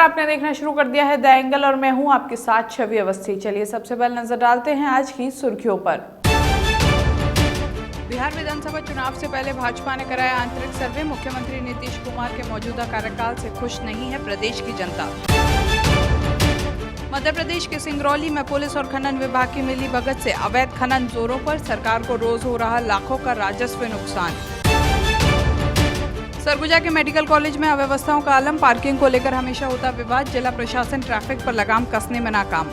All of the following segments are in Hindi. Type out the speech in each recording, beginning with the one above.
नमस्कार, आपने देखना शुरू कर दिया है द एंगल और मैं हूं आपके साथ छवि अवस्थी। चलिए सबसे पहले नजर डालते हैं आज की सुर्खियों पर। बिहार विधानसभा चुनाव से पहले भाजपा ने कराया आंतरिक सर्वे। मुख्यमंत्री नीतीश कुमार के मौजूदा कार्यकाल से खुश नहीं है प्रदेश की जनता। मध्य प्रदेश के सिंगरौली में पुलिस और खनन विभाग की मिली भगत से अवैध खनन जोरों पर, सरकार को रोज हो रहा लाखों का राजस्व नुकसान। सरगुजा के मेडिकल कॉलेज में अव्यवस्थाओं का आलम, पार्किंग को लेकर हमेशा होता विवाद, जिला प्रशासन ट्रैफिक पर लगाम कसने में नाकाम।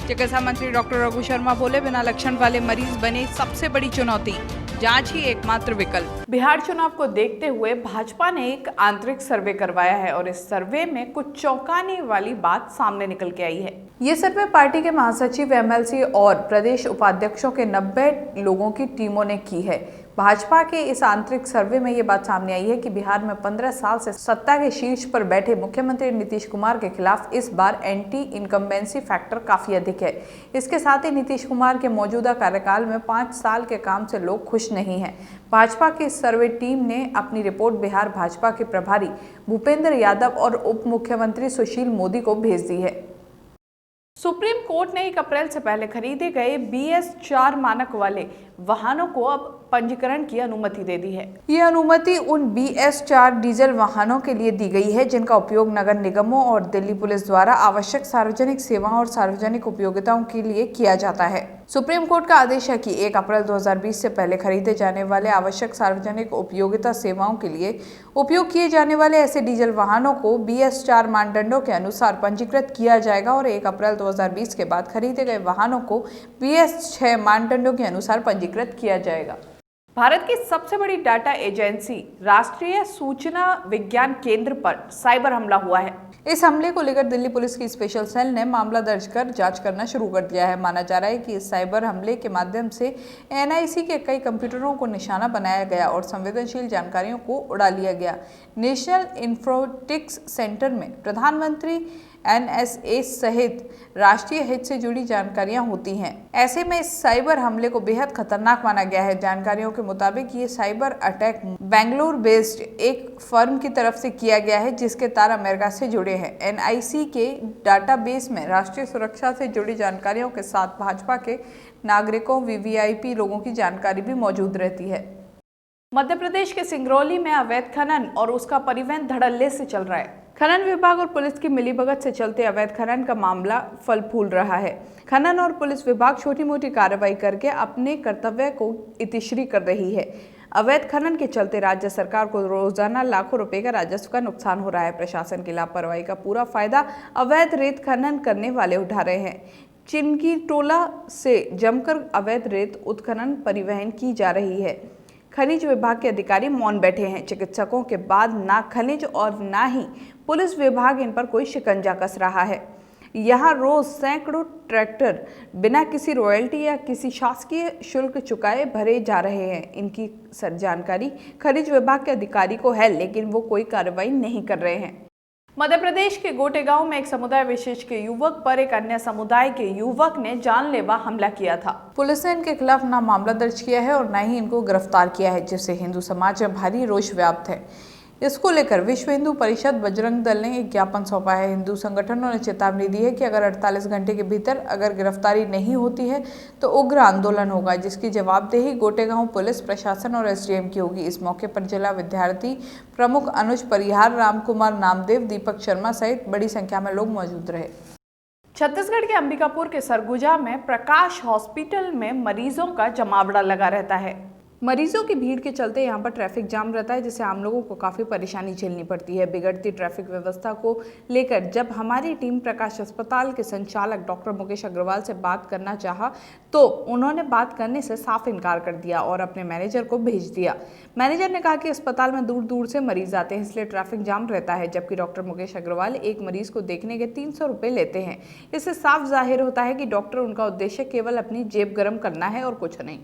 चिकित्सा मंत्री डॉक्टर रघु शर्मा बोले, बिना लक्षण वाले मरीज बने सबसे बड़ी चुनौती, जांच ही एकमात्र विकल्प। बिहार चुनाव को देखते हुए भाजपा ने एक आंतरिक सर्वे करवाया है और इस सर्वे में कुछ चौंकाने वाली बात सामने निकल के आई है। ये सर्वे पार्टी के महासचिव, एमएलसी और प्रदेश उपाध्यक्षों के 90 लोगों की टीमों ने की है। भाजपा के इस आंतरिक सर्वे में ये बात सामने आई है कि बिहार में 15 साल से सत्ता के शीर्ष पर बैठे मुख्यमंत्री नीतीश कुमार के खिलाफ इस बार एंटी इनकम्बेंसी फैक्टर काफी अधिक है। इसके साथ ही नीतीश कुमार के मौजूदा कार्यकाल में 5 साल के काम से लोग खुश नहीं हैं। भाजपा की सर्वे टीम ने अपनी रिपोर्ट बिहार भाजपा के प्रभारी भूपेंद्र यादव और उप मुख्यमंत्री सुशील मोदी को भेज दी है। सुप्रीम कोर्ट ने 1 अप्रैल से पहले खरीदे गए BS4 मानक वाले वाहनों को अब पंजीकरण की अनुमति दे दी है। ये अनुमति उन BS4 डीजल वाहनों के लिए दी गई है जिनका उपयोग नगर निगमों और दिल्ली पुलिस द्वारा आवश्यक सार्वजनिक सेवाओं और सार्वजनिक उपयोगिताओं के लिए किया जाता है। सुप्रीम कोर्ट का आदेश है कि 1 अप्रैल 2020 से पहले खरीदे जाने वाले आवश्यक सार्वजनिक उपयोगिता सेवाओं के लिए उपयोग किए जाने वाले ऐसे डीजल वाहनों को BS4 मानदंडों के अनुसार पंजीकृत किया जाएगा और 1 अप्रैल 2020 के बाद खरीदे गए वाहनों को BS6 मानदंडों के अनुसार पंजीकृत किया जाएगा। भारत की सबसे बड़ी डाटा एजेंसी राष्ट्रीय सूचना विज्ञान केंद्र पर साइबर हमला हुआ है। इस हमले को लेकर दिल्ली पुलिस की स्पेशल सेल ने मामला दर्ज कर जांच करना शुरू कर दिया है। माना जा रहा है कि इस साइबर हमले के माध्यम से NIC के कई कंप्यूटरों को निशाना बनाया गया और संवेदनशील जानकारियों को उड़ा लिया गया। नेशनल इंफोटेक्स सेंटर में प्रधानमंत्री NSA सहित राष्ट्रीय हित से जुड़ी जानकारियां होती हैं। ऐसे में इस साइबर हमले को बेहद खतरनाक माना गया है। जानकारियों के मुताबिक ये साइबर अटैक बेंगलुरु बेस्ड एक फर्म की तरफ से किया गया है जिसके तार अमेरिका से जुड़े हैं। NIC के डाटाबेस में राष्ट्रीय सुरक्षा से जुड़ी जानकारियों के साथ भाजपा के नागरिकों, VVIP लोगों की जानकारी भी मौजूद रहती है। मध्य प्रदेश के सिंगरौली में अवैध खनन और उसका परिवहन धड़ल्ले से चल रहा है। खनन विभाग और पुलिस की मिलीभगत से चलते अवैध खनन का मामला फल फूल रहा है। खनन और पुलिस विभाग छोटी मोटी कार्रवाई करके अपने कर्तव्य को इतिश्री कर रही है। अवैध खनन के चलते राज्य सरकार को रोजाना लाखों रुपए का राजस्व का नुकसान हो रहा है। प्रशासन की लापरवाही का पूरा फायदा अवैध रेत खनन करने वाले उठा रहे हैं। चिनकी टोला से जमकर अवैध रेत उत्खनन परिवहन की जा रही है। खनिज विभाग के अधिकारी मौन बैठे हैं। चिकित्सकों के बाद ना खनिज और ना ही पुलिस विभाग इन पर कोई शिकंजा कस रहा है। यहाँ रोज सैकड़ों ट्रैक्टर बिना किसी रॉयल्टी या किसी शासकीय शुल्क चुकाए भरे जा रहे हैं। इनकी जानकारी खनिज विभाग के अधिकारी को है, लेकिन वो कोई कार्रवाई नहीं कर रहे हैं। मध्य प्रदेश के गोटे गांव में एक समुदाय विशेष के युवक पर एक अन्य समुदाय के युवक ने जानलेवा हमला किया था। पुलिस ने इनके खिलाफ ना मामला दर्ज किया है और न ही इनको गिरफ्तार किया है, जिससे हिंदू समाज में भारी रोष व्याप्त है। इसको लेकर विश्व हिंदू परिषद बजरंग दल ने एक ज्ञापन सौंपा है। हिंदू संगठनों ने चेतावनी दी है कि अगर 48 घंटे के भीतर अगर गिरफ्तारी नहीं होती है तो उग्र आंदोलन होगा, जिसकी जवाबदेही गोटेगांव पुलिस प्रशासन और SDM की होगी। इस मौके पर जिला विद्यार्थी प्रमुख अनुज परिहार, रामकुमार नामदेव, दीपक शर्मा सहित बड़ी संख्या में लोग मौजूद रहे। छत्तीसगढ़ के अंबिकापुर के सरगुजा में प्रकाश हॉस्पिटल में मरीजों का जमावड़ा लगा रहता है। मरीजों की भीड़ के चलते यहाँ पर ट्रैफिक जाम रहता है, जिससे आम लोगों को काफ़ी परेशानी झेलनी पड़ती है। बिगड़ती ट्रैफिक व्यवस्था को लेकर जब हमारी टीम प्रकाश अस्पताल के संचालक डॉक्टर मुकेश अग्रवाल से बात करना चाहा तो उन्होंने बात करने से साफ इनकार कर दिया और अपने मैनेजर को भेज दिया। मैनेजर ने कहा कि अस्पताल में दूर दूर से मरीज आते हैं, इसलिए ट्रैफिक जाम रहता है। जबकि डॉक्टर मुकेश अग्रवाल एक मरीज को देखने के 300 रुपये लेते हैं। इससे साफ जाहिर होता है कि डॉक्टर उनका उद्देश्य केवल अपनी जेब गर्म करना है और कुछ नहीं।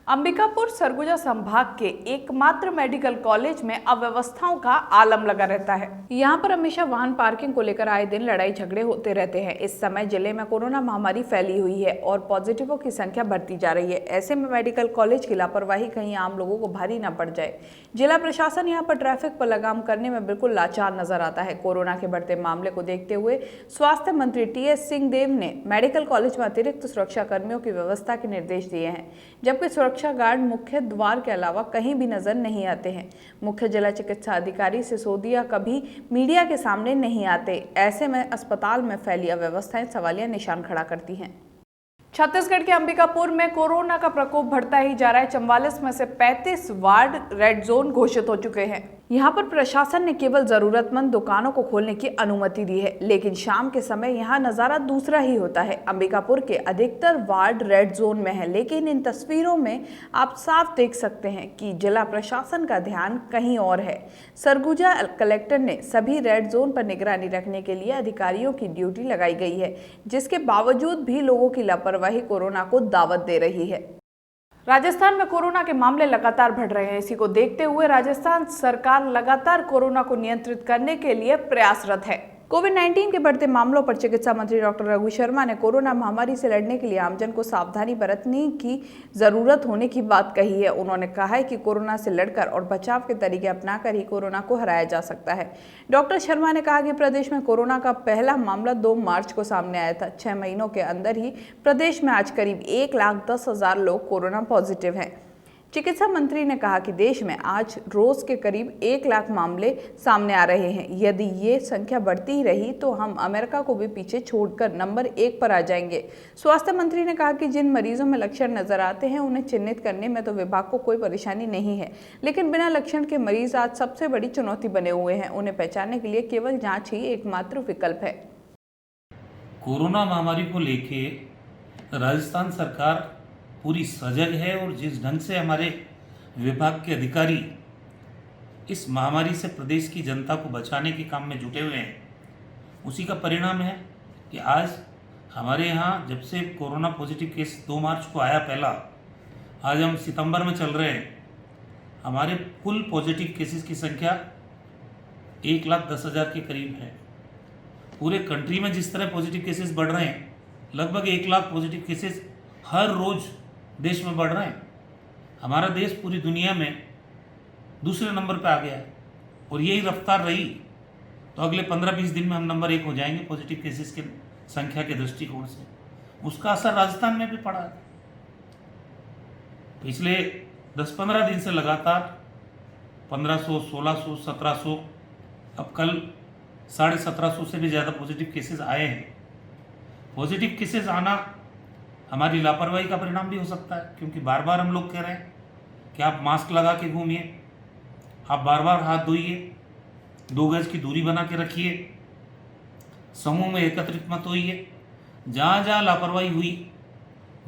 अंबिकापुर सरगुजा संभाग के एकमात्र मेडिकल कॉलेज में अव्यवस्थाओं का आलम लगा रहता है। यहाँ पर हमेशा वाहन पार्किंग को लेकर आए दिन लड़ाई झगड़े होते रहते हैं। इस समय जिले में कोरोना महामारी फैली हुई है और पॉजिटिवों की संख्या बढ़ती जा रही है। ऐसे में मेडिकल कॉलेज की लापरवाही कहीं आम लोगों को भारी न पड़ जाए। जिला प्रशासन यहाँ पर ट्रैफिक पर लगाम करने में बिल्कुल लाचार नजर आता है। कोरोना के बढ़ते मामले को देखते हुए स्वास्थ्य मंत्री टी.एस. सिंहदेव ने मेडिकल कॉलेज में अतिरिक्त सुरक्षा कर्मियों की व्यवस्था के निर्देश दिए हैं, जबकि सुरक्षा गार्ड मुख्य द्वार के अलावा कहीं भी नजर नहीं आते हैं। मुख्य जिला चिकित्सा अधिकारी सिसोदिया कभी मीडिया के सामने नहीं आते। ऐसे में अस्पताल में फैली अव्यवस्थाएं सवालिया निशान खड़ा करती हैं। छत्तीसगढ़ के अंबिकापुर में कोरोना का प्रकोप बढ़ता ही जा रहा है। 44 में से 35 वार्ड रेड जोन घोषित हो चुके हैं। यहाँ पर प्रशासन ने केवल जरूरतमंद दुकानों को खोलने की अनुमति दी है, लेकिन शाम के समय यहाँ नजारा दूसरा ही होता है। अंबिकापुर के अधिकतर वार्ड रेड जोन में है, लेकिन इन तस्वीरों में आप साफ देख सकते हैं कि जिला प्रशासन का ध्यान कहीं और है। सरगुजा कलेक्टर ने सभी रेड जोन पर निगरानी रखने के लिए अधिकारियों की ड्यूटी लगाई गई है, जिसके बावजूद भी लोगों की लापरवाही कोरोना को दावत दे रही है। राजस्थान में कोरोना के मामले लगातार बढ़ रहे हैं। इसी को देखते हुए राजस्थान सरकार लगातार कोरोना को नियंत्रित करने के लिए प्रयासरत है। कोविड-19 के बढ़ते मामलों पर चिकित्सा मंत्री डॉक्टर रघु शर्मा ने कोरोना महामारी से लड़ने के लिए आमजन को सावधानी बरतने की जरूरत होने की बात कही है। उन्होंने कहा है कि कोरोना से लड़कर और बचाव के तरीके अपनाकर ही कोरोना को हराया जा सकता है। डॉक्टर शर्मा ने कहा कि प्रदेश में कोरोना का पहला मामला 2 मार्च को सामने आया था। 6 महीनों के अंदर ही प्रदेश में आज करीब 1,10,000 लोग कोरोना पॉजिटिव हैं। चिकित्सा मंत्री ने कहा कि देश में आज रोज के करीब 1 लाख मामले सामने आ रहे हैं। यदि ये संख्या बढ़ती ही रही तो हम अमेरिका को भी पीछे छोड़कर नंबर 1 पर आ जाएंगे। स्वास्थ्य मंत्री ने कहा कि जिन मरीजों में लक्षण नजर आते हैं उन्हें चिन्हित करने में तो विभाग को कोई परेशानी नहीं है, लेकिन बिना लक्षण के मरीज आज सबसे बड़ी चुनौती बने हुए हैं। उन्हें पहचानने के लिए केवल जाँच ही एकमात्र विकल्प है। कोरोना महामारी को लेके राजस्थान सरकार पूरी सजग है और जिस ढंग से हमारे विभाग के अधिकारी इस महामारी से प्रदेश की जनता को बचाने के काम में जुटे हुए हैं, उसी का परिणाम है कि आज हमारे यहाँ जब से कोरोना पॉजिटिव केस 2 मार्च को आया पहला, आज हम सितंबर में चल रहे हैं, हमारे कुल पॉजिटिव केसेस की संख्या 1,10,000 के करीब है। पूरे कंट्री में जिस तरह पॉजिटिव केसेस बढ़ रहे हैं, लगभग 1 लाख पॉजिटिव केसेस हर रोज देश में बढ़ रहे हैं। हमारा देश पूरी दुनिया में दूसरे नंबर पे आ गया है और यही रफ्तार रही तो अगले 15-20 दिन में हम नंबर 1 हो जाएंगे पॉजिटिव केसेस की संख्या के दृष्टिकोण से। उसका असर राजस्थान में भी पड़ा है। पिछले 10-15 दिन से लगातार 1500, 1600, 1700, अब कल 1750 से भी ज़्यादा पॉजिटिव केसेस आए हैं। पॉजिटिव केसेस आना हमारी लापरवाही का परिणाम भी हो सकता है, क्योंकि बार बार हम लोग कह रहे हैं कि आप मास्क लगा के घूमिए, आप बार बार हाथ धोइए, 2 गज की दूरी बना के रखिए, समूह में एकत्रित मत होइए। जहाँ जहाँ लापरवाही हुई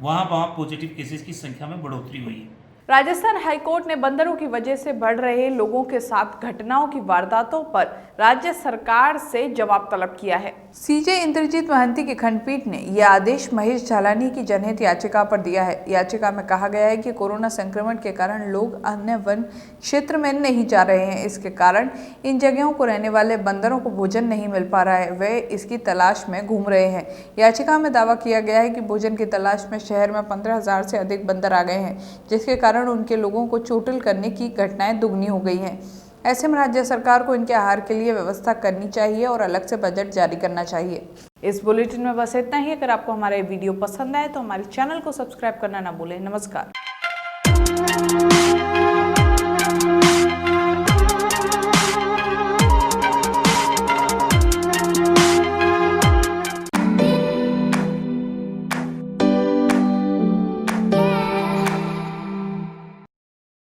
वहाँ पॉजिटिव केसेस की संख्या में बढ़ोतरी हुई है। राजस्थान हाईकोर्ट ने बंदरों की वजह से बढ़ रहे लोगों के साथ घटनाओं की वारदातों पर राज्य सरकार से जवाब तलब किया है। सीजे इंद्रजीत महंती की खंडपीठ ने यह आदेश महेश झालानी की जनहित याचिका पर दिया है। याचिका में कहा गया है कि कोरोना संक्रमण के कारण लोग अन्य वन क्षेत्र में नहीं जा रहे हैं। इसके कारण इन जगहों को रहने वाले बंदरों को भोजन नहीं मिल पा रहा है, वे इसकी तलाश में घूम रहे हैं। याचिका में दावा किया गया है कि भोजन की तलाश में शहर में 15,000 से अधिक बंदर आ गए हैं, जिसके कारण उनके लोगों को चोटिल करने की घटनाएं दुगनी हो गई हैं। ऐसे में राज्य सरकार को इनके आहार के लिए व्यवस्था करनी चाहिए और अलग से बजट जारी करना चाहिए। इस बुलेटिन में बस इतना ही। अगर आपको हमारा वीडियो पसंद आए तो हमारे चैनल को सब्सक्राइब करना ना भूलें। नमस्कार।